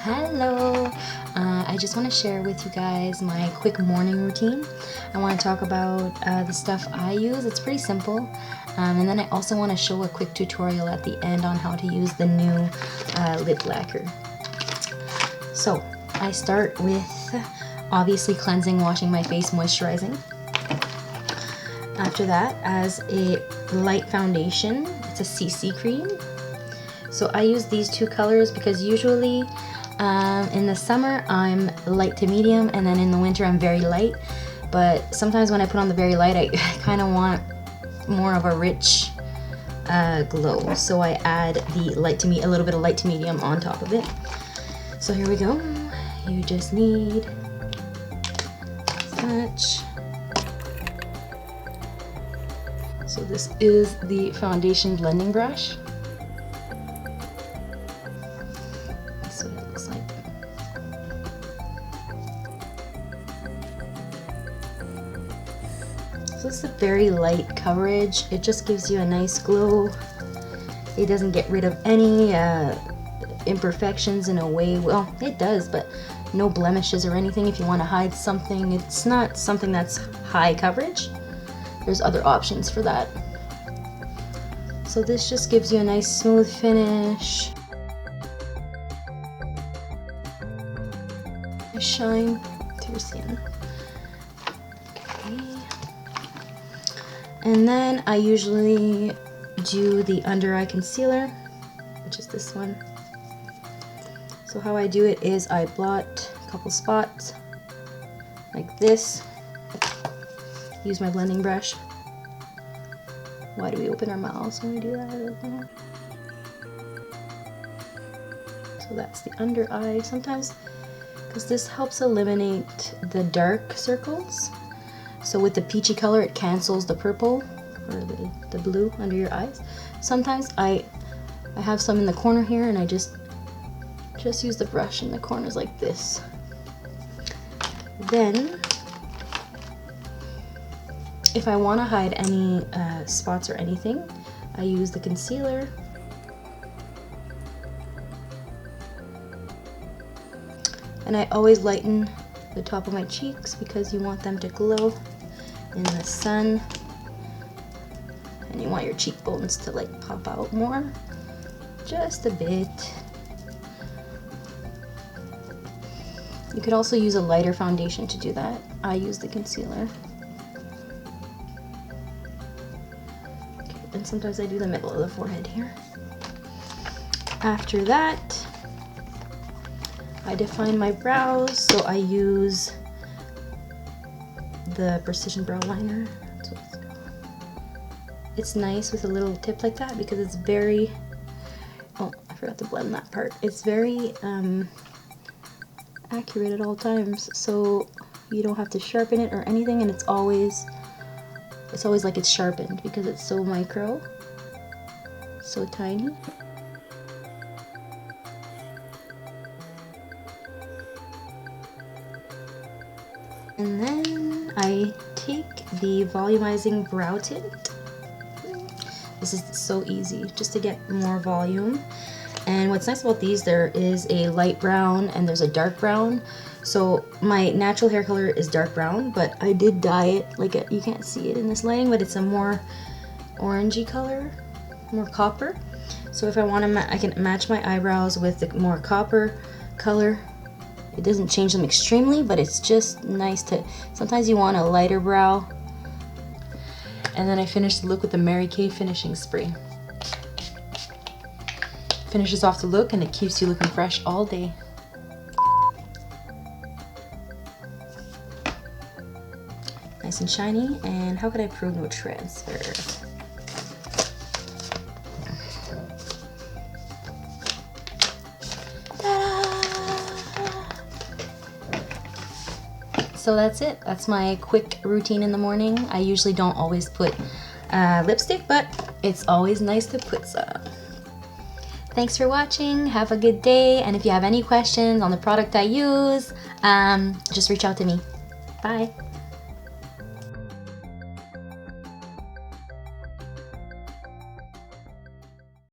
Hello! I just want to share with you guys my quick morning routine. I want to talk about the stuff I use. It's pretty simple. And then I also want to show a quick tutorial at the end on how to use the new lip lacquer. So I start with obviously cleansing, washing my face, moisturizing. After that, as a light foundation, it's a CC cream. So I use these two colors because usually in the summer I'm light to medium, and then in the winter I'm very light. But sometimes when I put on the very light, I kind of want more of a rich glow. So I add the light to a little bit of light to medium on top of it. So here we go. You just need this much. So this is the foundation blending brush. That's what it looks like. So this is a very light coverage. It just gives you a nice glow. It doesn't get rid of any imperfections in a way. Well, it does, but no blemishes or anything. If you want to hide something, it's not something that's high coverage. There's other options for that. So this just gives you a nice smooth finish. Shine to your skin. Okay. And then I usually do the under eye concealer, which is this one. So how I do it is I blot a couple spots like this. Use my blending brush. Why do we open our mouths when we do that? So that's the under eye. Sometimes, because this helps eliminate the dark circles. So with the peachy color, it cancels the purple or the blue under your eyes. Sometimes I have some in the corner here, and I just use the brush in the corners like this. Then, if I want to hide any spots or anything, I use the concealer. And I always lighten the top of my cheeks because you want them to glow in the sun. And you want your cheekbones to like pop out more. Just a bit. You could also use a lighter foundation to do that. I use the concealer. And sometimes I do the middle of the forehead here. After that, I define my brows, so I use the Precision Brow Liner. That's what it's called. It's nice with a little tip like that because it's very, oh, I forgot to blend that part. It's very accurate at all times, so you don't have to sharpen it or anything, and it's always like it's sharpened because it's so micro, so tiny. And then I take the Volumizing brow tint. This is so easy, just to get more volume. And what's nice about these, there is a light brown and there's a dark brown. So my natural hair color is dark brown, but I did dye it, like you can't see it in this lighting, but it's a more orangey color, more copper. So if I want to, I can match my eyebrows with the more copper color. It doesn't change them extremely, but it's just nice to, sometimes you want a lighter brow. And then I finish the look with the Marykay finishing spray. Finishes off the look and it keeps you looking fresh all day. Nice and shiny, and how could I prove no transfer? So that's it. That's my quick routine in the morning. I usually don't always put lipstick, but it's always nice to put some. Thanks for watching. Have a good day. And if you have any questions on the product I use, just reach out to me. Bye.